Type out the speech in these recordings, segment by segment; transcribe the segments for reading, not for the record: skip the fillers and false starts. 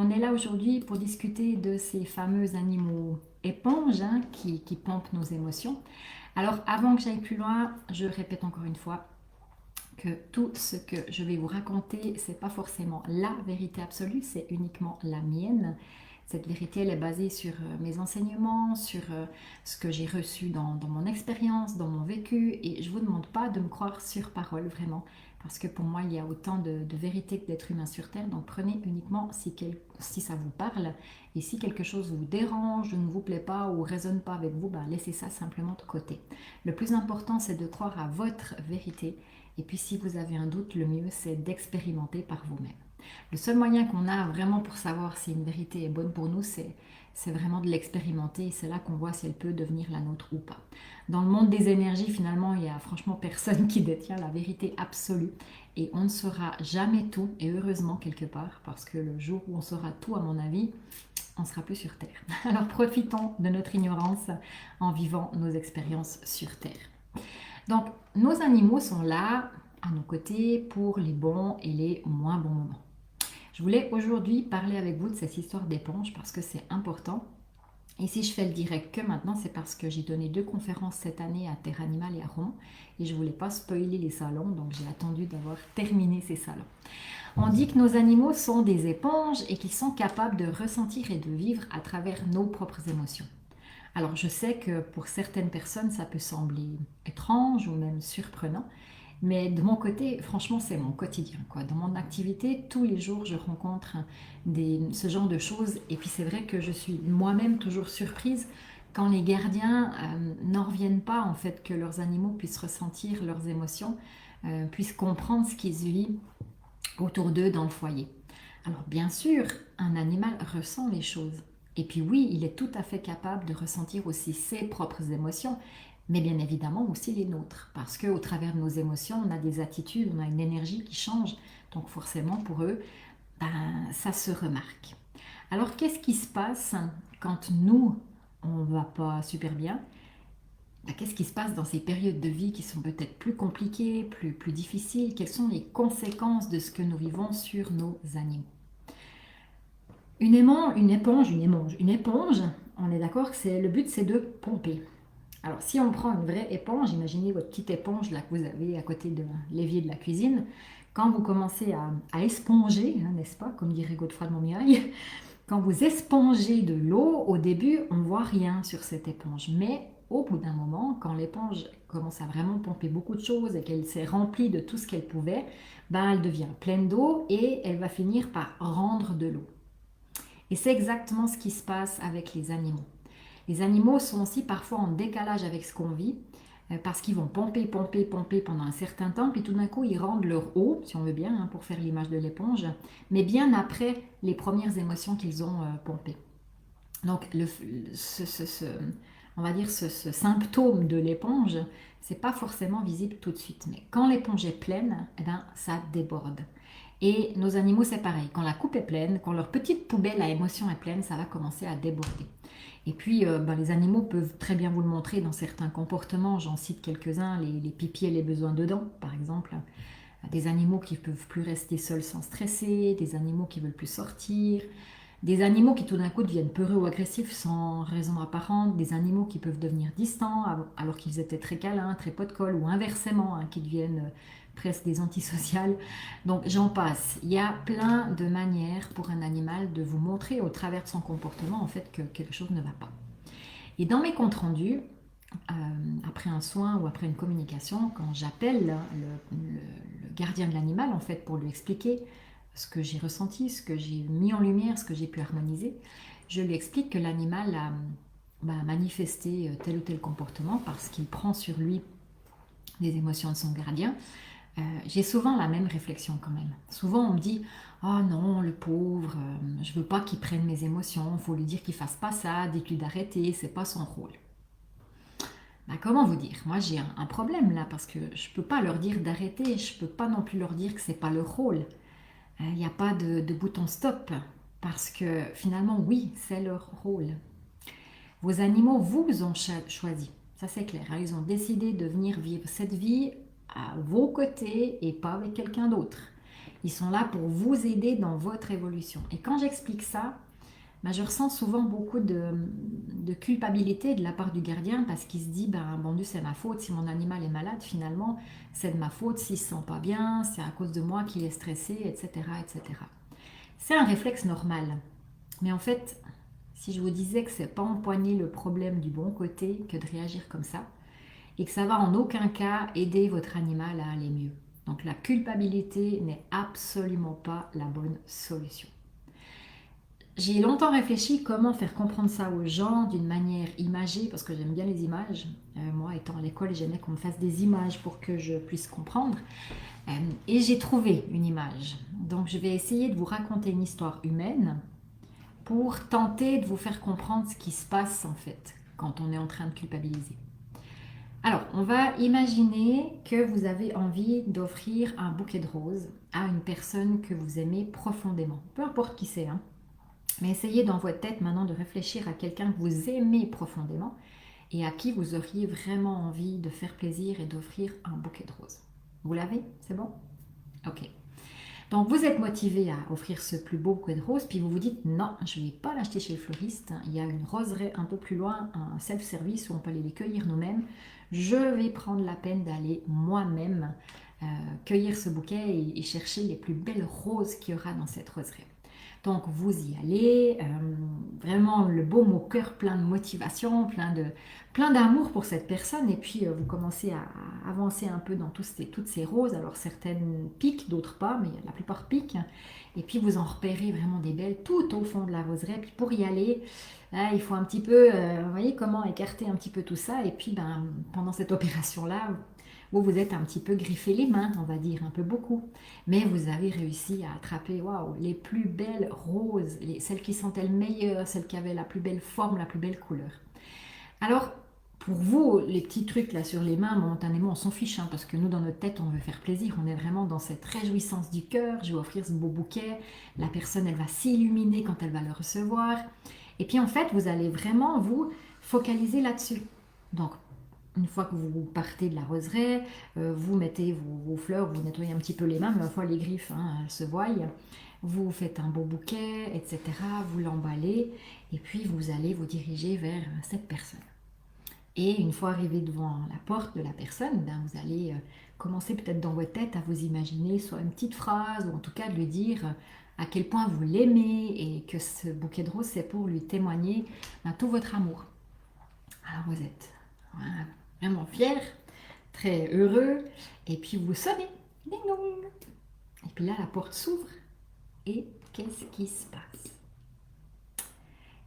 On est là aujourd'hui pour discuter de ces fameux animaux éponges qui pompent nos émotions. Alors avant que j'aille plus loin, je répète encore une fois que tout ce que je vais vous raconter, c'est pas forcément la vérité absolue, c'est uniquement la mienne. Cette vérité, elle est basée sur mes enseignements, sur ce que j'ai reçu dans mon expérience, dans mon vécu. Et je ne vous demande pas de me croire sur parole, vraiment. Parce que pour moi, il y a autant de vérité que d'êtres humains sur Terre. Donc prenez uniquement si ça vous parle. Et si quelque chose vous dérange, ne vous plaît pas ou ne résonne pas avec vous, ben, laissez ça simplement de côté. Le plus important, c'est de croire à votre vérité. Et puis si vous avez un doute, le mieux, c'est d'expérimenter par vous-même. Le seul moyen qu'on a vraiment pour savoir si une vérité est bonne pour nous, c'est vraiment de l'expérimenter et c'est là qu'on voit si elle peut devenir la nôtre ou pas. Dans le monde des énergies, finalement, il n'y a franchement personne qui détient la vérité absolue et on ne saura jamais tout, et heureusement quelque part, parce que le jour où on saura tout, à mon avis, on sera plus sur Terre. Alors profitons de notre ignorance en vivant nos expériences sur Terre. Donc, nos animaux sont là, à nos côtés, pour les bons et les moins bons moments. Je voulais aujourd'hui parler avec vous de cette histoire d'éponge parce que c'est important. Et si je fais le direct que maintenant, c'est parce que j'ai donné 2 conférences cette année à Terre Animale et à Romans et je ne voulais pas spoiler les salons, donc j'ai attendu d'avoir terminé ces salons. On dit que nos animaux sont des éponges et qu'ils sont capables de ressentir et de vivre à travers nos propres émotions. Alors je sais que pour certaines personnes, ça peut sembler étrange ou même surprenant, mais de mon côté, franchement, c'est mon quotidien, quoi. Dans mon activité, tous les jours, je rencontre ce genre de choses. Et puis c'est vrai que je suis moi-même toujours surprise quand les gardiens n'en reviennent pas, en fait, que leurs animaux puissent ressentir leurs émotions, puissent comprendre ce qu'ils vivent autour d'eux dans le foyer. Alors bien sûr, un animal ressent les choses. Et puis oui, il est tout à fait capable de ressentir aussi ses propres émotions, mais bien évidemment aussi les nôtres. Parce qu'au travers de nos émotions, on a des attitudes, on a une énergie qui change. Donc forcément, pour eux, ben, ça se remarque. Alors qu'est-ce qui se passe quand nous, on ne va pas super bien? Ben, qu'est-ce qui se passe dans ces périodes de vie qui sont peut-être plus compliquées, plus difficiles? Quelles sont les conséquences de ce que nous vivons sur nos animaux? Une éponge, on est d'accord que le but c'est de pomper. Alors si on prend une vraie éponge, imaginez votre petite éponge là que vous avez à côté de l'évier de la cuisine, quand vous commencez à éponger, n'est-ce pas, comme dirait Godefroy de Montmirail, quand vous espongez de l'eau, au début on ne voit rien sur cette éponge, mais au bout d'un moment, quand l'éponge commence à vraiment pomper beaucoup de choses et qu'elle s'est remplie de tout ce qu'elle pouvait, ben, elle devient pleine d'eau et elle va finir par rendre de l'eau. Et c'est exactement ce qui se passe avec les animaux. Les animaux sont aussi parfois en décalage avec ce qu'on vit, parce qu'ils vont pomper, pomper, pomper pendant un certain temps, puis tout d'un coup ils rendent leur eau, si on veut bien, pour faire l'image de l'éponge, mais bien après les premières émotions qu'ils ont pompées. Donc on va dire ce symptôme de l'éponge, c'est pas forcément visible tout de suite, mais quand l'éponge est pleine, eh ben, ça déborde. Et nos animaux, c'est pareil. Quand la coupe est pleine, quand leur petite poubelle à émotion est pleine, ça va commencer à déborder. Et puis, ben, les animaux peuvent très bien vous le montrer dans certains comportements. J'en cite quelques-uns, les pipis et les besoins de dents, par exemple. Des animaux qui ne peuvent plus rester seuls sans stresser, des animaux qui ne veulent plus sortir, des animaux qui tout d'un coup deviennent peureux ou agressifs sans raison apparente, des animaux qui peuvent devenir distants alors qu'ils étaient très câlins, très pot de colle, ou inversement, qui deviennent presque des antisociales. Donc j'en passe. Il y a plein de manières pour un animal de vous montrer au travers de son comportement en fait que quelque chose ne va pas. Et dans mes comptes rendus, après un soin ou après une communication, quand j'appelle le gardien de l'animal en fait pour lui expliquer ce que j'ai ressenti, ce que j'ai mis en lumière, ce que j'ai pu harmoniser, je lui explique que l'animal a manifesté tel ou tel comportement parce qu'il prend sur lui des émotions de son gardien. J'ai souvent la même réflexion quand même. Souvent on me dit «Oh non, le pauvre, je veux pas qu'il prenne mes émotions, il faut lui dire qu'il fasse pas ça, dites-lui d'arrêter, c'est pas son rôle.» Comment vous dire? Moi j'ai un problème là parce que je peux pas leur dire d'arrêter, je peux pas non plus leur dire que c'est pas leur rôle. Il n'y a pas de bouton stop parce que finalement oui, c'est leur rôle. Vos animaux vous ont choisi, ça c'est clair, ils ont décidé de venir vivre cette vie à vos côtés et pas avec quelqu'un d'autre. Ils sont là pour vous aider dans votre évolution. Et quand j'explique ça, ben, je ressens souvent beaucoup de culpabilité de la part du gardien parce qu'il se dit, ben, bon Dieu, c'est ma faute, si mon animal est malade, finalement, c'est de ma faute, s'il ne se sent pas bien, c'est à cause de moi qu'il est stressé, etc., etc. C'est un réflexe normal. Mais en fait, si je vous disais que c'est pas empoigner le problème du bon côté que de réagir comme ça, et que ça va en aucun cas aider votre animal à aller mieux. Donc la culpabilité n'est absolument pas la bonne solution. J'ai longtemps réfléchi comment faire comprendre ça aux gens d'une manière imagée, parce que j'aime bien les images. Moi, étant à l'école, j'aimais qu'on me fasse des images pour que je puisse comprendre. Et j'ai trouvé une image. Donc je vais essayer de vous raconter une histoire humaine pour tenter de vous faire comprendre ce qui se passe en fait quand on est en train de culpabiliser. Alors, on va imaginer que vous avez envie d'offrir un bouquet de roses à une personne que vous aimez profondément. Peu importe qui c'est, hein. Mais essayez dans votre tête maintenant de réfléchir à quelqu'un que vous aimez profondément et à qui vous auriez vraiment envie de faire plaisir et d'offrir un bouquet de roses. Vous l'avez? C'est bon? Ok. Donc vous êtes motivé à offrir ce plus beau bouquet de roses, puis vous vous dites non, je ne vais pas l'acheter chez le fleuriste, il y a une roseraie un peu plus loin, un self-service où on peut aller les cueillir nous-mêmes. Je vais prendre la peine d'aller moi-même cueillir ce bouquet et chercher les plus belles roses qu'il y aura dans cette roseraie. Donc vous y allez, vraiment le baume au cœur, plein de motivation, plein d'amour pour cette personne. Et puis vous commencez à avancer un peu dans toutes ces roses. Alors certaines piquent, d'autres pas, mais la plupart piquent. Et puis vous en repérez vraiment des belles tout au fond de la roseraie. Puis pour y aller, là, il faut un petit peu, vous voyez comment écarter un petit peu tout ça. Et puis pendant cette opération-là, vous êtes un petit peu griffé les mains, on va dire, un peu beaucoup. Mais vous avez réussi à attraper les plus belles roses, celles qui sentaient le meilleur, celles qui avaient la plus belle forme, la plus belle couleur. Alors, pour vous, les petits trucs là sur les mains, momentanément, on s'en fiche, hein, parce que nous, dans notre tête, on veut faire plaisir. On est vraiment dans cette réjouissance du cœur. Je vais offrir ce beau bouquet. La personne, elle va s'illuminer quand elle va le recevoir. Et puis, en fait, vous allez vraiment vous focaliser là-dessus. Donc, une fois que vous partez de la roseraie, vous mettez vos fleurs, vous nettoyez un petit peu les mains, mais parfois les griffes elles se voient. Vous faites un beau bouquet, etc. Vous l'emballez et puis vous allez vous diriger vers cette personne. Et une fois arrivé devant la porte de la personne, vous allez commencer peut-être dans votre tête à vous imaginer soit une petite phrase ou en tout cas de lui dire à quel point vous l'aimez et que ce bouquet de roses c'est pour lui témoigner tout votre amour. Alors vous êtes vraiment fier, très heureux, et puis vous sonnez, ding dong, et puis là la porte s'ouvre, et qu'est-ce qui se passe?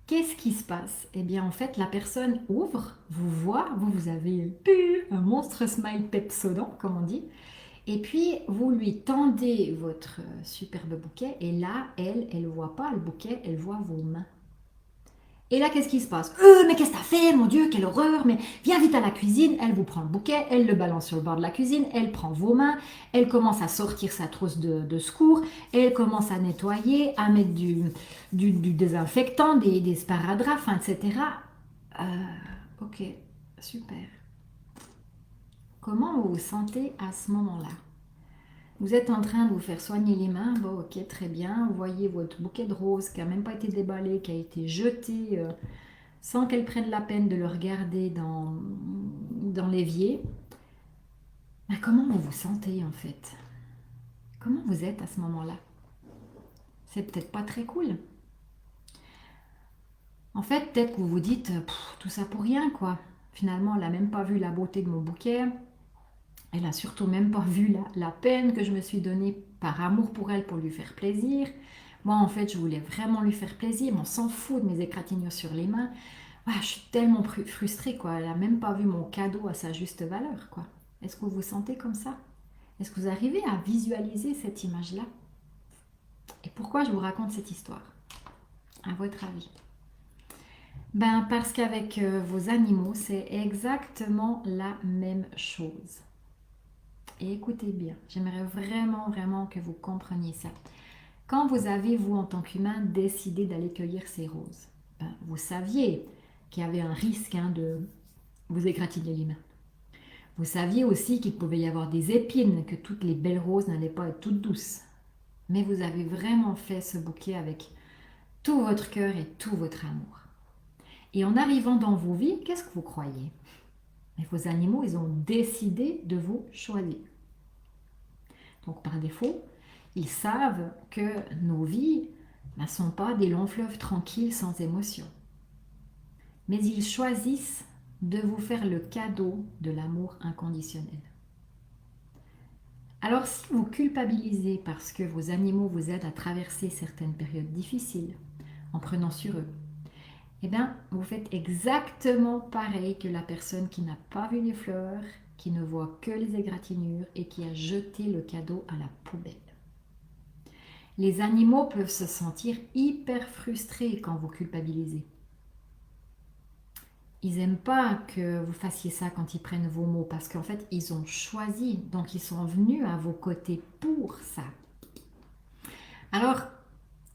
Qu'est-ce qui se passe? Eh bien en fait la personne ouvre, vous voit, vous avez un monstre smile pepsodent comme on dit, et puis vous lui tendez votre superbe bouquet, et là elle voit pas le bouquet, elle voit vos mains. Et là, qu'est-ce qui se passe? Mais qu'est-ce que t'as fait? Mon Dieu, quelle horreur! Mais viens vite à la cuisine. Elle vous prend le bouquet, elle le balance sur le bord de la cuisine, elle prend vos mains, elle commence à sortir sa trousse de secours, elle commence à nettoyer, à mettre du désinfectant, des sparadraps, etc. Ok, super. Comment vous vous sentez à ce moment-là? Vous êtes en train de vous faire soigner les mains, bon ok, très bien. Vous voyez votre bouquet de roses qui n'a même pas été déballé, qui a été jeté sans qu'elle prenne la peine de le regarder dans l'évier. Mais comment vous vous sentez en fait? Comment vous êtes à ce moment-là? C'est peut-être pas très cool. En fait, peut-être que vous vous dites, tout ça pour rien quoi. Finalement, elle n'a même pas vu la beauté de mon bouquet. Elle a surtout même pas vu la peine que je me suis donnée par amour pour elle pour lui faire plaisir. Moi, en fait, je voulais vraiment lui faire plaisir, mais on s'en fout de mes égratignures sur les mains. Je suis tellement frustrée, quoi. Elle n'a même pas vu mon cadeau à sa juste valeur, quoi. Est-ce que vous vous sentez comme ça? Est-ce que vous arrivez à visualiser cette image-là? Et pourquoi je vous raconte cette histoire? À votre avis? Parce qu'avec vos animaux, c'est exactement la même chose. Et écoutez bien, j'aimerais vraiment, vraiment que vous compreniez ça. Quand vous avez, vous, en tant qu'humain, décidé d'aller cueillir ces roses, vous saviez qu'il y avait un risque de vous égratigner les mains. Vous saviez aussi qu'il pouvait y avoir des épines, que toutes les belles roses n'allaient pas être toutes douces. mais vous avez vraiment fait ce bouquet avec tout votre cœur et tout votre amour. Et en arrivant dans vos vies, qu'est-ce que vous croyez? Et vos animaux, ils ont décidé de vous choisir. Donc par défaut, ils savent que nos vies ne sont pas des longs fleuves tranquilles sans émotion. Mais ils choisissent de vous faire le cadeau de l'amour inconditionnel. Alors si vous culpabilisez parce que vos animaux vous aident à traverser certaines périodes difficiles en prenant sur eux, eh bien vous faites exactement pareil que la personne qui n'a pas vu les fleurs, qui ne voit que les égratignures et qui a jeté le cadeau à la poubelle. Les animaux peuvent se sentir hyper frustrés quand vous culpabilisez. Ils n'aiment pas que vous fassiez ça quand ils prennent vos mots parce qu'en fait, ils ont choisi. Donc, ils sont venus à vos côtés pour ça. Alors,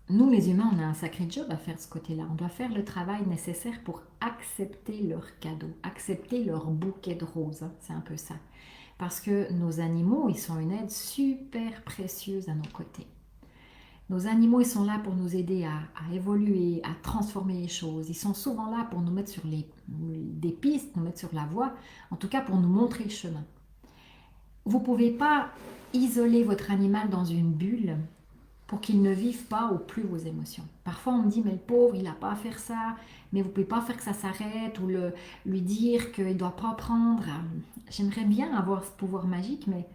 nous les humains, on a un sacré job à faire de ce côté-là. On doit faire le travail nécessaire pour accepter leur cadeau, accepter leur bouquet de roses. C'est un peu ça. Parce que nos animaux, ils sont une aide super précieuse à nos côtés. Nos animaux, ils sont là pour nous aider à évoluer, à transformer les choses. Ils sont souvent là pour nous mettre sur des pistes, nous mettre sur la voie, en tout cas pour nous montrer le chemin. Vous ne pouvez pas isoler votre animal dans une bulle pour qu'il ne vive pas au plus vos émotions. Parfois, on me dit, mais le pauvre, il n'a pas à faire ça, mais vous ne pouvez pas faire que ça s'arrête ou lui dire qu'il ne doit pas prendre. J'aimerais bien avoir ce pouvoir magique, mais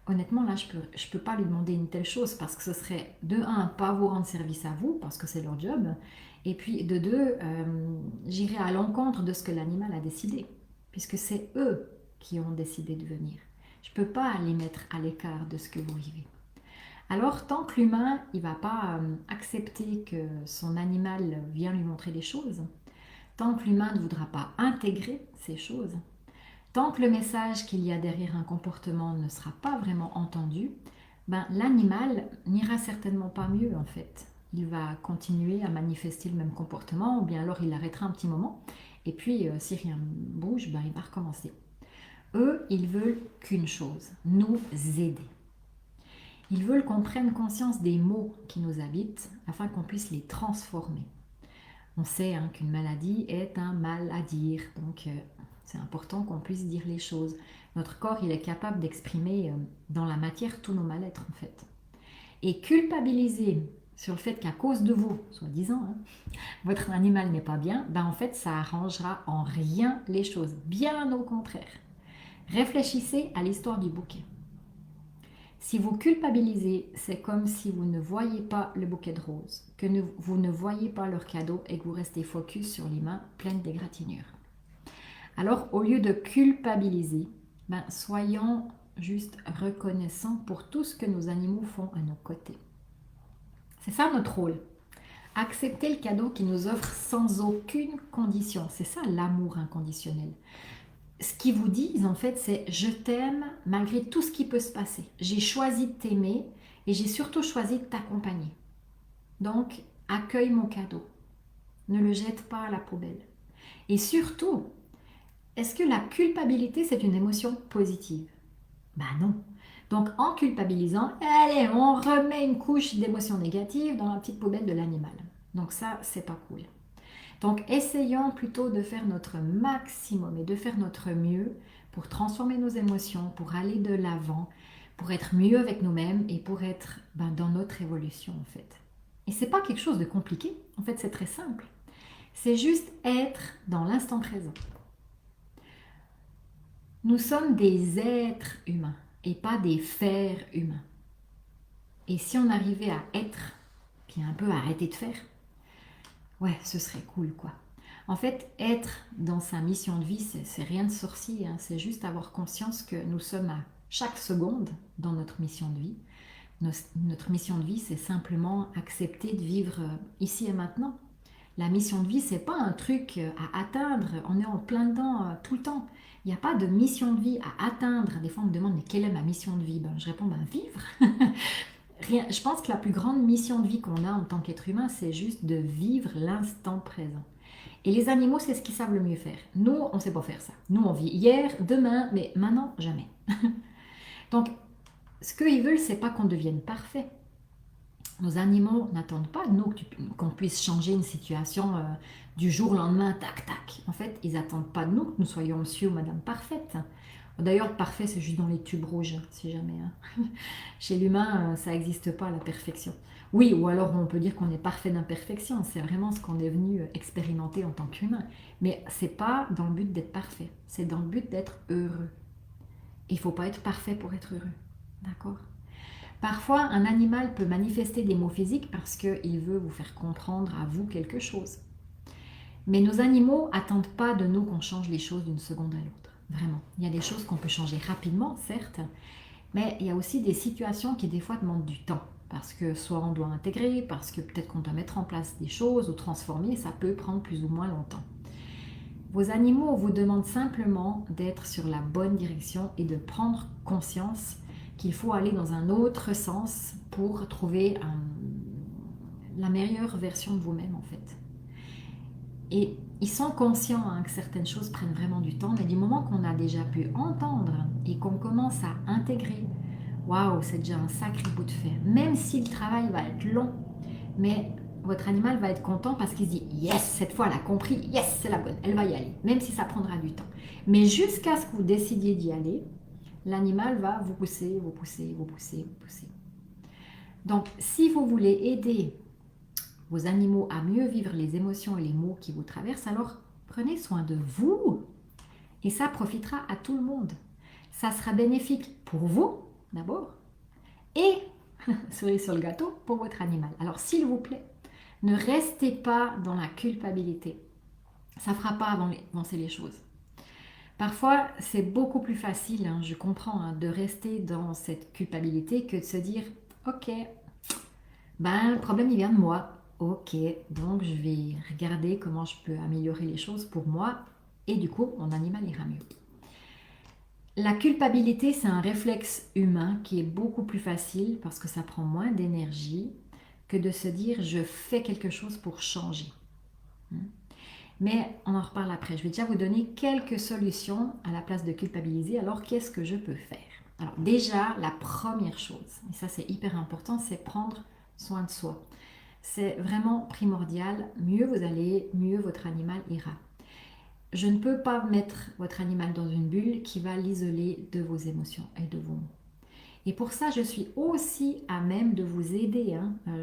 honnêtement, là, je peux pas lui demander une telle chose parce que ce serait, de un, pas vous rendre service à vous parce que c'est leur job, et puis de deux, j'irai à l'encontre de ce que l'animal a décidé, puisque c'est eux qui ont décidé de venir. Je ne peux pas les mettre à l'écart de ce que vous vivez. Alors, tant que l'humain, il ne va pas accepter que son animal vienne lui montrer des choses, tant que l'humain ne voudra pas intégrer ces choses, tant que le message qu'il y a derrière un comportement ne sera pas vraiment entendu, ben, l'animal n'ira certainement pas mieux en fait. Il va continuer à manifester le même comportement ou bien alors il arrêtera un petit moment et puis si rien ne bouge, ben, il va recommencer. Eux, ils veulent qu'une chose, nous aider. Ils veulent qu'on prenne conscience des mots qui nous habitent afin qu'on puisse les transformer. On sait qu'une maladie est un mal à dire, donc c'est important qu'on puisse dire les choses. Notre corps, il est capable d'exprimer dans la matière tous nos mal-être en fait. Et culpabiliser sur le fait qu'à cause de vous, soi-disant, votre animal n'est pas bien, ben en fait, ça arrangera en rien les choses. Bien au contraire. Réfléchissez à l'histoire du bouquet. Si vous culpabilisez, c'est comme si vous ne voyez pas le bouquet de roses, que vous ne voyez pas leur cadeau et que vous restez focus sur les mains pleines d'égratignures. Alors, au lieu de culpabiliser, ben, soyons juste reconnaissants pour tout ce que nos animaux font à nos côtés. C'est ça notre rôle. Accepter le cadeau qu'ils nous offrent sans aucune condition. C'est ça l'amour inconditionnel. Ce qu'ils vous disent en fait, c'est je t'aime malgré tout ce qui peut se passer. J'ai choisi de t'aimer et j'ai surtout choisi de t'accompagner. Donc, accueille mon cadeau. Ne le jette pas à la poubelle. Et surtout, est-ce que la culpabilité, c'est une émotion positive? Ben non. Donc, en culpabilisant, allez, on remet une couche d'émotions négatives dans la petite poubelle de l'animal. Donc ça, c'est pas cool. Donc, essayons plutôt de faire notre maximum et de faire notre mieux pour transformer nos émotions, pour aller de l'avant, pour être mieux avec nous-mêmes et pour être dans notre évolution en fait. Et c'est pas quelque chose de compliqué, en fait c'est très simple. C'est juste être dans l'instant présent. Nous sommes des êtres humains et pas des fers humains. Et si on arrivait à être, puis un peu à arrêter de faire, ouais, ce serait cool quoi. En fait, être dans sa mission de vie, c'est rien de sorcier, c'est juste avoir conscience que nous sommes à chaque seconde dans notre mission de vie. Notre mission de vie, c'est simplement accepter de vivre ici et maintenant. La mission de vie, c'est pas un truc à atteindre, on est en plein dedans tout le temps. Il n'y a pas de mission de vie à atteindre. Des fois, on me demande, mais quelle est ma mission de vie? Je réponds, vivre. Rien. Je pense que la plus grande mission de vie qu'on a en tant qu'être humain, c'est juste de vivre l'instant présent. Et les animaux, c'est ce qu'ils savent le mieux faire. Nous, on ne sait pas faire ça. Nous, on vit hier, demain, mais maintenant, jamais. Donc, ce qu'ils veulent, c'est pas qu'on devienne parfait. Nos animaux n'attendent pas de nous qu'on puisse changer une situation du jour au lendemain, tac, tac. En fait, ils n'attendent pas de nous que nous soyons monsieur ou madame parfaite. D'ailleurs, parfait, c'est juste dans les tubes rouges, si jamais. Hein. Chez l'humain, ça n'existe pas, la perfection. Oui, ou alors on peut dire qu'on est parfait d'imperfection. C'est vraiment ce qu'on est venu expérimenter en tant qu'humain. Mais c'est pas dans le but d'être parfait. C'est dans le but d'être heureux. Il ne faut pas être parfait pour être heureux. D'accord? Parfois, un animal peut manifester des maux physiques parce qu'il veut vous faire comprendre à vous quelque chose. Mais nos animaux n'attendent pas de nous qu'on change les choses d'une seconde à l'autre. Vraiment. Il y a des choses qu'on peut changer rapidement, certes, mais il y a aussi des situations qui des fois demandent du temps. Parce que soit on doit intégrer, parce que peut-être qu'on doit mettre en place des choses ou transformer, ça peut prendre plus ou moins longtemps. Vos animaux vous demandent simplement d'être sur la bonne direction et de prendre conscience qu'il faut aller dans un autre sens pour trouver la meilleure version de vous-même en fait. Et ils sont conscients que certaines choses prennent vraiment du temps, mais du moment qu'on a déjà pu entendre et qu'on commence à intégrer, waouh, c'est déjà un sacré bout de fer. Même si le travail va être long, mais votre animal va être content parce qu'il se dit yes, cette fois elle a compris, yes, c'est la bonne, elle va y aller, même si ça prendra du temps. Mais jusqu'à ce que vous décidiez d'y aller, l'animal va vous pousser, vous pousser, vous pousser, vous pousser. Donc, si vous voulez aider vos animaux à mieux vivre les émotions et les maux qui vous traversent, alors prenez soin de vous et ça profitera à tout le monde. Ça sera bénéfique pour vous d'abord et, cerise sur le gâteau, pour votre animal. Alors, s'il vous plaît, ne restez pas dans la culpabilité. Ça ne fera pas avancer les choses. Parfois, c'est beaucoup plus facile, hein, je comprends, hein, de rester dans cette culpabilité que de se dire « Ok, ben, le problème il vient de moi. Ok, donc je vais regarder comment je peux améliorer les choses pour moi et du coup, mon animal ira mieux. » La culpabilité, c'est un réflexe humain qui est beaucoup plus facile parce que ça prend moins d'énergie que de se dire « Je fais quelque chose pour changer. » Mais on en reparle après. Je vais déjà vous donner quelques solutions à la place de culpabiliser. Alors, qu'est-ce que je peux faire? Alors, déjà, la première chose, et ça c'est hyper important, c'est prendre soin de soi. C'est vraiment primordial. Mieux vous allez, mieux votre animal ira. Je ne peux pas mettre votre animal dans une bulle qui va l'isoler de vos émotions et de vos mots. Et pour ça, je suis aussi à même de vous aider.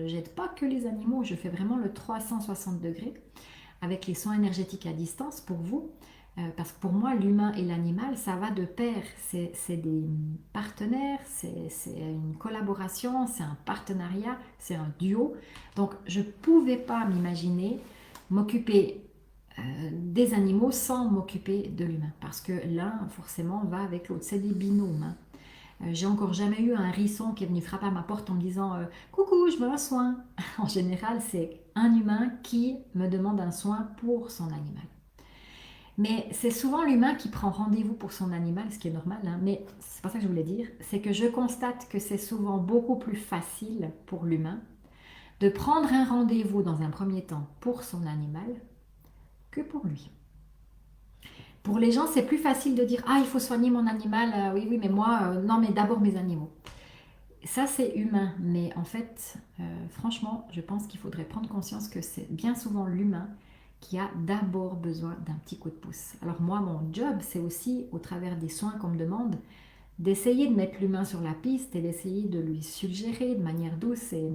J'aide pas que les animaux, je fais vraiment le 360 degrés avec les soins énergétiques à distance pour vous. Parce que pour moi, l'humain et l'animal, ça va de pair. C'est des partenaires, c'est une collaboration, c'est un partenariat, c'est un duo. Donc, je ne pouvais pas m'imaginer m'occuper des animaux sans m'occuper de l'humain. Parce que l'un, forcément, va avec l'autre. C'est des binômes. J'ai encore jamais eu un hérisson qui est venu frapper à ma porte en me disant coucou, je veux un soin. En général, c'est un humain qui me demande un soin pour son animal. Mais c'est souvent l'humain qui prend rendez-vous pour son animal, ce qui est normal, hein, mais c'est pas ça que je voulais dire. C'est que je constate que c'est souvent beaucoup plus facile pour l'humain de prendre un rendez-vous dans un premier temps pour son animal que pour lui. Pour les gens, c'est plus facile de dire ah, il faut soigner mon animal, oui, oui, mais moi, non, mais d'abord mes animaux. Ça, c'est humain, mais en fait, franchement, je pense qu'il faudrait prendre conscience que c'est bien souvent l'humain qui a d'abord besoin d'un petit coup de pouce. Alors moi, mon job, c'est aussi, au travers des soins qu'on me demande, d'essayer de mettre l'humain sur la piste et d'essayer de lui suggérer de manière douce et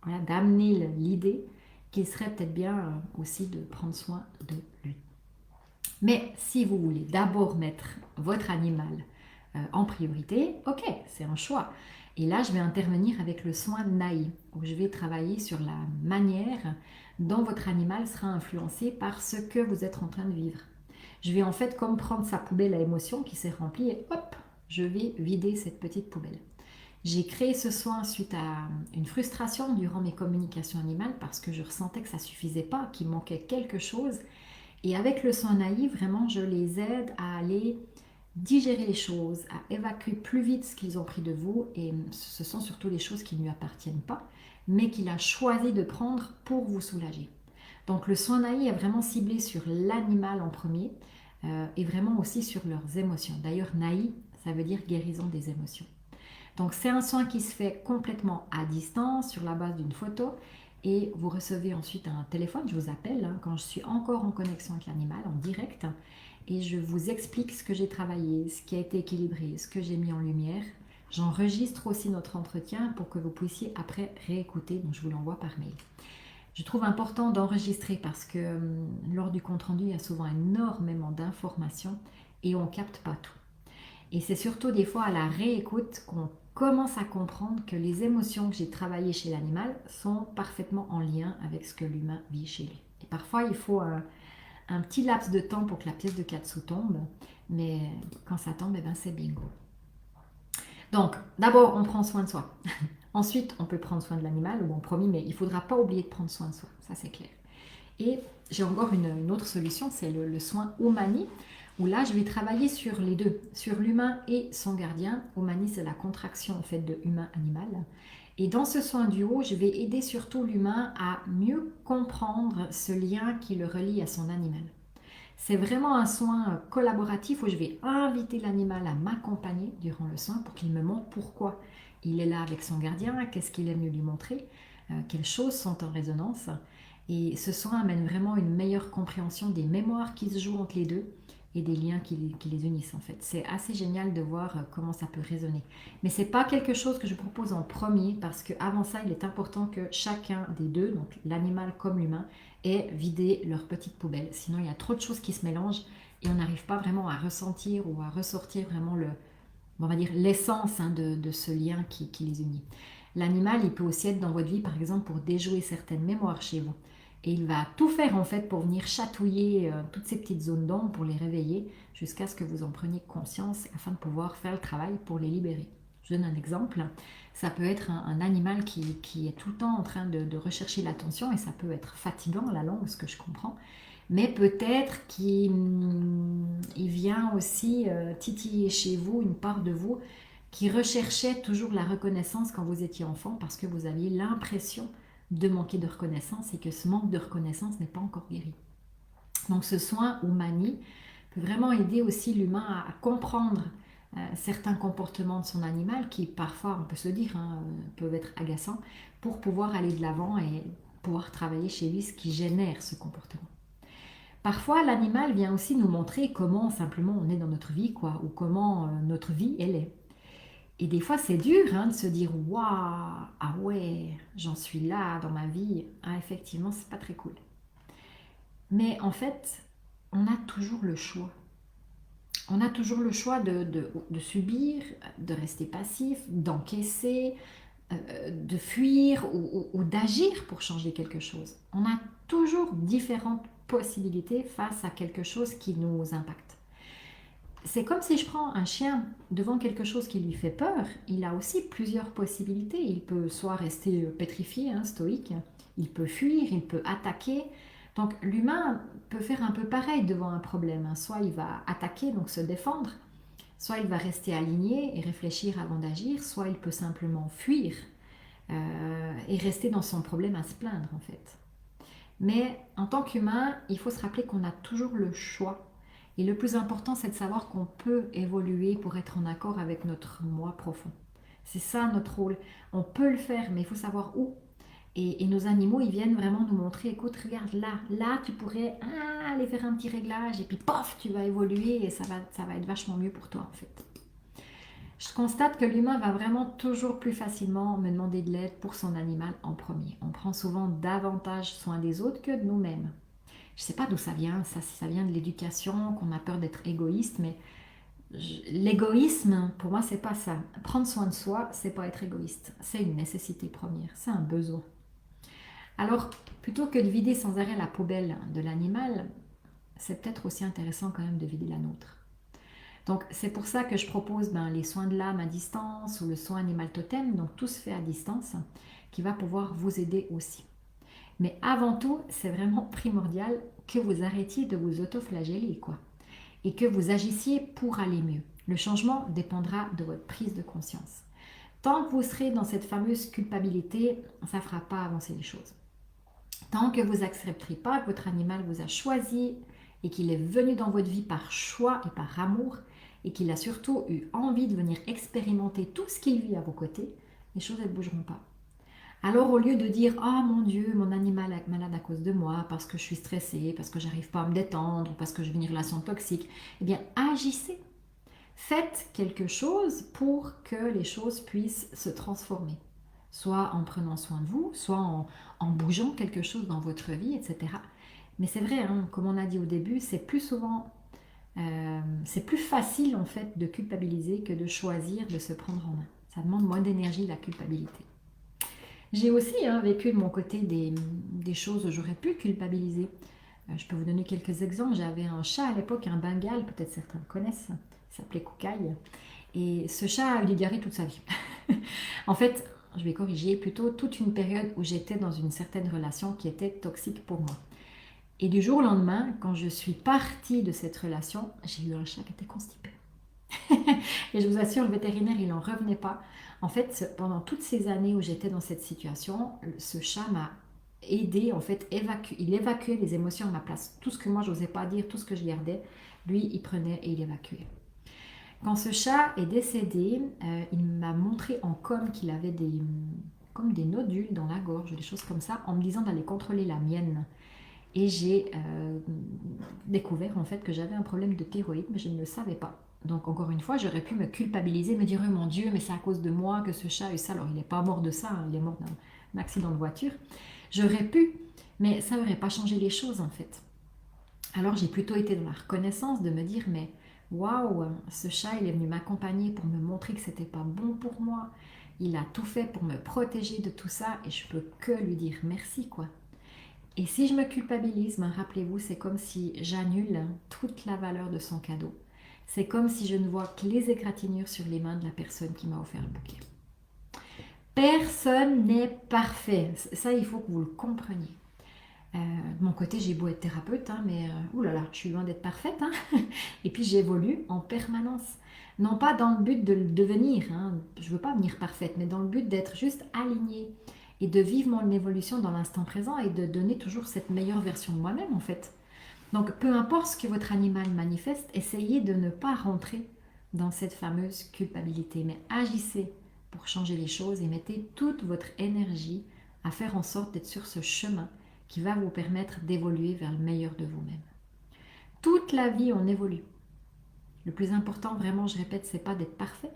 voilà, d'amener l'idée qu'il serait peut-être bien aussi de prendre soin de lui. Mais si vous voulez d'abord mettre votre animal en priorité, ok, c'est un choix. Et là, je vais intervenir avec le soin Naï, où je vais travailler sur la manière dont votre animal sera influencé par ce que vous êtes en train de vivre. Je vais en fait comme prendre sa poubelle à émotions qui s'est remplie et hop, je vais vider cette petite poubelle. J'ai créé ce soin suite à une frustration durant mes communications animales parce que je ressentais que ça ne suffisait pas, qu'il manquait quelque chose. Et avec le soin naïf, vraiment, je les aide à aller digérer les choses, à évacuer plus vite ce qu'ils ont pris de vous. Et ce sont surtout les choses qui ne lui appartiennent pas, mais qu'il a choisi de prendre pour vous soulager. Donc le soin naïf est vraiment ciblé sur l'animal en premier et vraiment aussi sur leurs émotions. D'ailleurs, naïf, ça veut dire guérison des émotions. Donc c'est un soin qui se fait complètement à distance sur la base d'une photo et vous recevez ensuite un téléphone, je vous appelle quand je suis encore en connexion avec l'animal en direct et je vous explique ce que j'ai travaillé, ce qui a été équilibré, ce que j'ai mis en lumière. J'enregistre aussi notre entretien pour que vous puissiez après réécouter, donc je vous l'envoie par mail. Je trouve important d'enregistrer parce que lors du compte-rendu, il y a souvent énormément d'informations et on ne capte pas tout. Et c'est surtout des fois à la réécoute qu'on commence à comprendre que les émotions que j'ai travaillées chez l'animal sont parfaitement en lien avec ce que l'humain vit chez lui. Et parfois, il faut un petit laps de temps pour que la pièce de Katsu tombe, mais quand ça tombe, eh ben, c'est bingo. Donc, d'abord, on prend soin de soi. Ensuite, on peut prendre soin de l'animal, ou en premier, mais il ne faudra pas oublier de prendre soin de soi, ça c'est clair. Et j'ai encore une autre solution, c'est le soin Omani, où là je vais travailler sur les deux, sur l'humain et son gardien. Omani, c'est la contraction en fait de humain-animal. Et dans ce soin duo, je vais aider surtout l'humain à mieux comprendre ce lien qui le relie à son animal. C'est vraiment un soin collaboratif où je vais inviter l'animal à m'accompagner durant le soin pour qu'il me montre pourquoi il est là avec son gardien, qu'est-ce qu'il aime mieux lui montrer, quelles choses sont en résonance. Et ce soin amène vraiment une meilleure compréhension des mémoires qui se jouent entre les deux et des liens qui les unissent en fait. C'est assez génial de voir comment ça peut résonner. Mais ce n'est pas quelque chose que je propose en premier parce qu'avant ça, il est important que chacun des deux, donc l'animal comme l'humain, ait vidé leur petite poubelle. Sinon, il y a trop de choses qui se mélangent et on n'arrive pas vraiment à ressentir ou à ressortir vraiment on va dire l'essence de ce lien qui les unit. L'animal, il peut aussi être dans votre vie, par exemple, pour déjouer certaines mémoires chez vous. Et il va tout faire en fait pour venir chatouiller toutes ces petites zones d'ombre pour les réveiller jusqu'à ce que vous en preniez conscience afin de pouvoir faire le travail pour les libérer. Je donne un exemple. Ça peut être un animal qui est tout le temps en train de rechercher l'attention et ça peut être fatigant à la longue, ce que je comprends. Mais peut-être qu'il vient aussi titiller chez vous une part de vous qui recherchait toujours la reconnaissance quand vous étiez enfant parce que vous aviez l'impression de manquer de reconnaissance et que ce manque de reconnaissance n'est pas encore guéri. Donc ce soin Omani peut vraiment aider aussi l'humain à comprendre certains comportements de son animal qui parfois, on peut se le dire, peuvent être agaçants pour pouvoir aller de l'avant et pouvoir travailler chez lui ce qui génère ce comportement. Parfois, l'animal vient aussi nous montrer comment simplement on est dans notre vie, quoi, ou comment notre vie, elle est. Et des fois, c'est dur de se dire waouh, ah ouais, j'en suis là dans ma vie. Ah, effectivement, c'est pas très cool. Mais en fait, on a toujours le choix. On a toujours le choix de subir, de rester passif, d'encaisser, de fuir ou d'agir pour changer quelque chose. On a toujours différentes possibilités face à quelque chose qui nous impacte. C'est comme si je prends un chien devant quelque chose qui lui fait peur, il a aussi plusieurs possibilités. Il peut soit rester pétrifié, stoïque, il peut fuir, il peut attaquer. Donc l'humain peut faire un peu pareil devant un problème. Soit il va attaquer, donc se défendre, soit il va rester aligné et réfléchir avant d'agir, soit il peut simplement fuir et rester dans son problème à se plaindre en fait. Mais en tant qu'humain, il faut se rappeler qu'on a toujours le choix. Et le plus important, c'est de savoir qu'on peut évoluer pour être en accord avec notre moi profond. C'est ça notre rôle. On peut le faire, mais il faut savoir où. Et nos animaux, ils viennent vraiment nous montrer, écoute, regarde là, tu pourrais aller faire un petit réglage, et puis pof, tu vas évoluer, et ça va être vachement mieux pour toi en fait. Je constate que l'humain va vraiment toujours plus facilement me demander de l'aide pour son animal en premier. On prend souvent davantage soin des autres que de nous-mêmes. Je ne sais pas d'où ça vient, si ça vient de l'éducation, qu'on a peur d'être égoïste, mais l'égoïsme, pour moi, c'est pas ça. Prendre soin de soi, c'est pas être égoïste. C'est une nécessité première, c'est un besoin. Alors, plutôt que de vider sans arrêt la poubelle de l'animal, c'est peut-être aussi intéressant quand même de vider la nôtre. Donc, c'est pour ça que je propose les soins de l'âme à distance ou le soin animal totem, donc tout se fait à distance, qui va pouvoir vous aider aussi. Mais avant tout, c'est vraiment primordial que vous arrêtiez de vous autoflageller, quoi, et que vous agissiez pour aller mieux. Le changement dépendra de votre prise de conscience. Tant que vous serez dans cette fameuse culpabilité, ça ne fera pas avancer les choses. Tant que vous n'accepterez pas que votre animal vous a choisi et qu'il est venu dans votre vie par choix et par amour, et qu'il a surtout eu envie de venir expérimenter tout ce qu'il vit à vos côtés, les choses ne bougeront pas. Alors au lieu de dire « Ah mon Dieu, mon animal est malade à cause de moi, parce que je suis stressée, parce que j'arrive pas à me détendre, parce que je vis une relation toxique », eh bien agissez. Faites quelque chose pour que les choses puissent se transformer. Soit en prenant soin de vous, soit en bougeant quelque chose dans votre vie, etc. Mais c'est vrai, hein, comme on a dit au début, c'est plus souvent, c'est plus facile en fait de culpabiliser que de choisir de se prendre en main. Ça demande moins d'énergie, la culpabilité. J'ai aussi vécu de mon côté des choses où j'aurais pu culpabiliser. Je peux vous donner quelques exemples. J'avais un chat à l'époque, un Bengale, peut-être certains le connaissent. Il s'appelait Koukaï. Et ce chat a eu des diarrhées toute sa vie. En fait, je vais corriger, plutôt toute une période où j'étais dans une certaine relation qui était toxique pour moi. Et du jour au lendemain, quand je suis partie de cette relation, j'ai eu un chat qui était constipé. Et je vous assure, le vétérinaire, il n'en revenait pas. En fait, pendant toutes ces années où j'étais dans cette situation, ce chat m'a aidé, en fait, il évacuait les émotions à ma place. Tout ce que moi, je n'osais pas dire, tout ce que je gardais, lui, il prenait et il évacuait. Quand ce chat est décédé, il m'a montré en com qu'il avait comme des nodules dans la gorge, des choses comme ça, en me disant d'aller contrôler la mienne. Et j'ai découvert en fait que j'avais un problème de thyroïde, mais je ne le savais pas. Donc encore une fois, j'aurais pu me culpabiliser, me dire oh mon Dieu, mais c'est à cause de moi que ce chat a eu ça. Alors il n'est pas mort de ça, hein, il est mort d'un accident de voiture. J'aurais pu, mais ça n'aurait pas changé les choses en fait. Alors j'ai plutôt été dans la reconnaissance de me dire mais waouh, ce chat il est venu m'accompagner pour me montrer que c'était pas bon pour moi. Il a tout fait pour me protéger de tout ça et je peux que lui dire merci quoi. Et si je me culpabilise, ben rappelez-vous, c'est comme si j'annule toute la valeur de son cadeau. C'est comme si je ne vois que les égratignures sur les mains de la personne qui m'a offert le bouquet. Personne n'est parfait. Ça, il faut que vous le compreniez. De mon côté, j'ai beau être thérapeute, hein, mais oulala, je suis loin d'être parfaite. Hein. Et puis j'évolue en permanence. Non pas dans le but de le devenir, hein, je ne veux pas venir parfaite, mais dans le but d'être juste alignée et de vivre mon évolution dans l'instant présent et de donner toujours cette meilleure version de moi-même en fait. Donc peu importe ce que votre animal manifeste, essayez de ne pas rentrer dans cette fameuse culpabilité, mais agissez pour changer les choses et mettez toute votre énergie à faire en sorte d'être sur ce chemin qui va vous permettre d'évoluer vers le meilleur de vous-même. Toute la vie, on évolue. Le plus important, vraiment, je répète, c'est pas d'être parfait.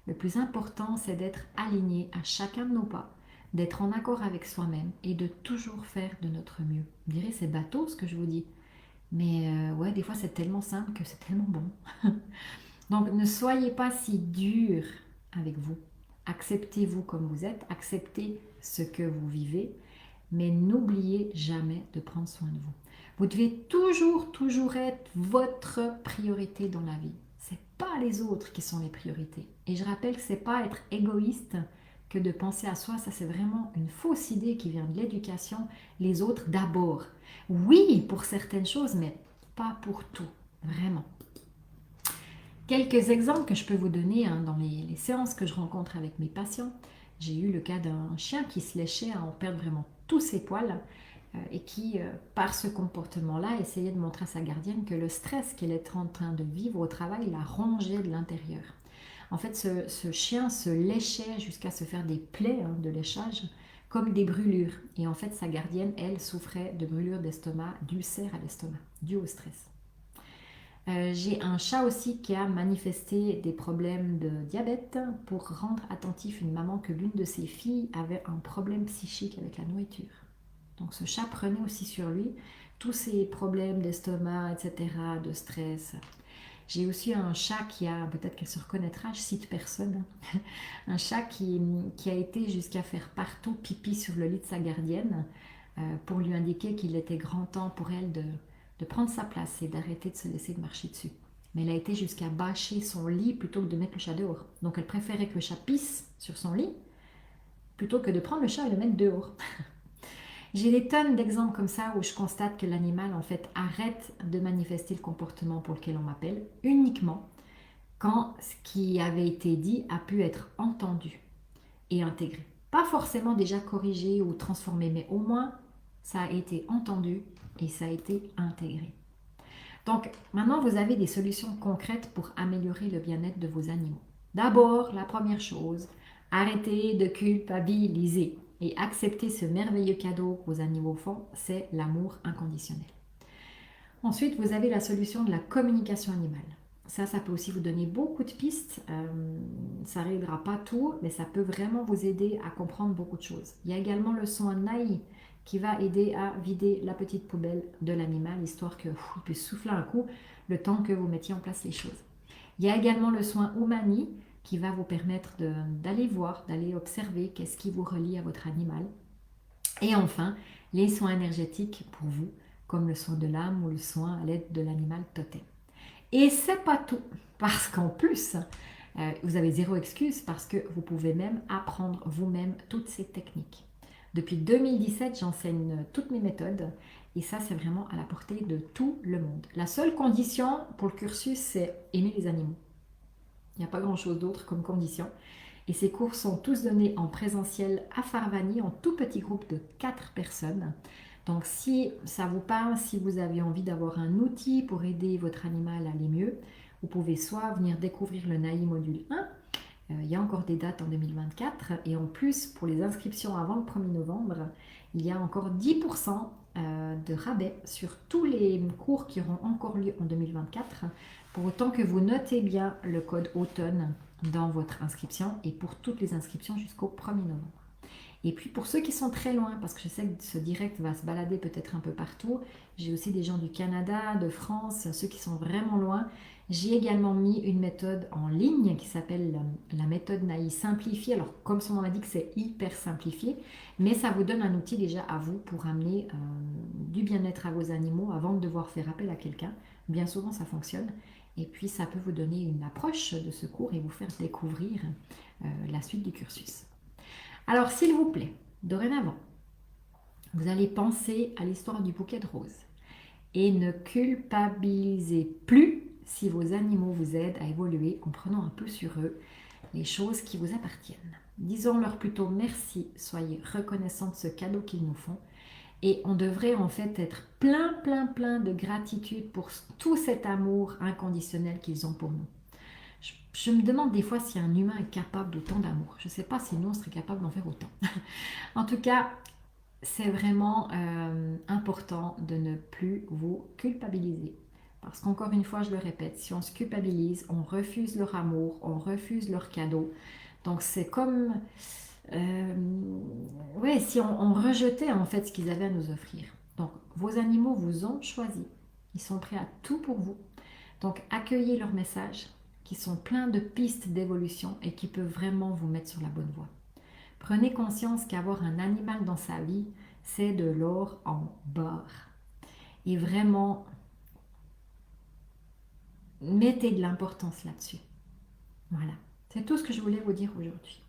Le plus important, c'est d'être aligné à chacun de nos pas, d'être en accord avec soi-même et de toujours faire de notre mieux. Vous direz, c'est bateau ce que je vous dis. Mais ouais, des fois, c'est tellement simple que c'est tellement bon. Donc, ne soyez pas si dur avec vous. Acceptez-vous comme vous êtes, acceptez ce que vous vivez, mais n'oubliez jamais de prendre soin de vous. Vous devez toujours être votre priorité dans la vie. Ce n'est pas les autres qui sont les priorités. Et je rappelle que ce n'est pas être égoïste que de penser à soi. Ça, c'est vraiment une fausse idée qui vient de l'éducation. Les autres d'abord. Oui, pour certaines choses, mais pas pour tout. Vraiment. Quelques exemples que je peux vous donner dans les séances que je rencontre avec mes patients. J'ai eu le cas d'un chien qui se léchait à en perdre vraiment tous ses poils et qui, par ce comportement-là, essayait de montrer à sa gardienne que le stress qu'elle était en train de vivre au travail la rongeait de l'intérieur. En fait, ce chien se léchait jusqu'à se faire des plaies de léchage comme des brûlures. Et en fait, sa gardienne, elle, souffrait de brûlures d'estomac, d'ulcères à l'estomac, dû au stress. J'ai un chat aussi qui a manifesté des problèmes de diabète pour rendre attentif une maman que l'une de ses filles avait un problème psychique avec la nourriture. Donc ce chat prenait aussi sur lui tous ces problèmes d'estomac, etc., de stress. J'ai aussi un chat qui a, peut-être qu'elle se reconnaîtra, je cite personne, un chat qui a été jusqu'à faire partout pipi sur le lit de sa gardienne pour lui indiquer qu'il était grand temps pour elle de prendre sa place et d'arrêter de se laisser marcher dessus. Mais elle a été jusqu'à bâcher son lit plutôt que de mettre le chat dehors. Donc elle préférait que le chat pisse sur son lit plutôt que de prendre le chat et le mettre dehors. J'ai des tonnes d'exemples comme ça où je constate que l'animal en fait arrête de manifester le comportement pour lequel on m'appelle uniquement quand ce qui avait été dit a pu être entendu et intégré. Pas forcément déjà corrigé ou transformé, mais au moins ça a été entendu et ça a été intégré. Donc maintenant, vous avez des solutions concrètes pour améliorer le bien-être de vos animaux. D'abord, la première chose, arrêtez de culpabiliser et acceptez ce merveilleux cadeau que vos animaux font, c'est l'amour inconditionnel. Ensuite, vous avez la solution de la communication animale. Ça peut aussi vous donner beaucoup de pistes. Ça ne réglera pas tout, mais ça peut vraiment vous aider à comprendre beaucoup de choses. Il y a également le soin Naï qui va aider à vider la petite poubelle de l'animal, histoire qu'il puisse souffler un coup le temps que vous mettiez en place les choses. Il y a également le soin Umani qui va vous permettre d'aller voir, d'aller observer qu'est-ce qui vous relie à votre animal. Et enfin, les soins énergétiques pour vous, comme le soin de l'âme ou le soin à l'aide de l'animal totem. Et c'est pas tout, parce qu'en plus, vous avez zéro excuse parce que vous pouvez même apprendre vous-même toutes ces techniques. Depuis 2017, j'enseigne toutes mes méthodes et ça, c'est vraiment à la portée de tout le monde. La seule condition pour le cursus, c'est aimer les animaux. Il n'y a pas grand-chose d'autre comme condition. Et ces cours sont tous donnés en présentiel à Farvani, en tout petit groupe de 4 personnes. Donc si ça vous parle, si vous avez envie d'avoir un outil pour aider votre animal à aller mieux, vous pouvez soit venir découvrir le NAI module 1, il y a encore des dates en 2024, et en plus pour les inscriptions avant le 1er novembre, il y a encore 10% de rabais sur tous les cours qui auront encore lieu en 2024, pour autant que vous notez bien le code automne dans votre inscription et pour toutes les inscriptions jusqu'au 1er novembre. Et puis pour ceux qui sont très loin, parce que je sais que ce direct va se balader peut-être un peu partout, j'ai aussi des gens du Canada, de France, ceux qui sont vraiment loin. J'ai également mis une méthode en ligne qui s'appelle la méthode Naï simplifiée. Alors comme son nom l'indique, c'est hyper simplifié, mais ça vous donne un outil déjà à vous pour amener du bien-être à vos animaux avant de devoir faire appel à quelqu'un. Bien souvent ça fonctionne. Et puis ça peut vous donner une approche de ce cours et vous faire découvrir la suite du cursus. Alors, s'il vous plaît, dorénavant, vous allez penser à l'histoire du bouquet de roses et ne culpabilisez plus si vos animaux vous aident à évoluer en prenant un peu sur eux les choses qui vous appartiennent. Disons-leur plutôt merci, soyez reconnaissants de ce cadeau qu'ils nous font et on devrait en fait être plein de gratitude pour tout cet amour inconditionnel qu'ils ont pour nous. Je me demande des fois si un humain est capable d'autant d'amour. Je ne sais pas si nous, on serait capable d'en faire autant. En tout cas, c'est vraiment important de ne plus vous culpabiliser. Parce qu'encore une fois, je le répète, si on se culpabilise, on refuse leur amour, on refuse leur cadeau. Donc c'est comme ouais, si on rejetait en fait ce qu'ils avaient à nous offrir. Donc vos animaux vous ont choisi. Ils sont prêts à tout pour vous. Donc accueillez leurs messages qui sont pleins de pistes d'évolution et qui peuvent vraiment vous mettre sur la bonne voie. Prenez conscience qu'avoir un animal dans sa vie, c'est de l'or en barre. Et vraiment, mettez de l'importance là-dessus. Voilà, c'est tout ce que je voulais vous dire aujourd'hui.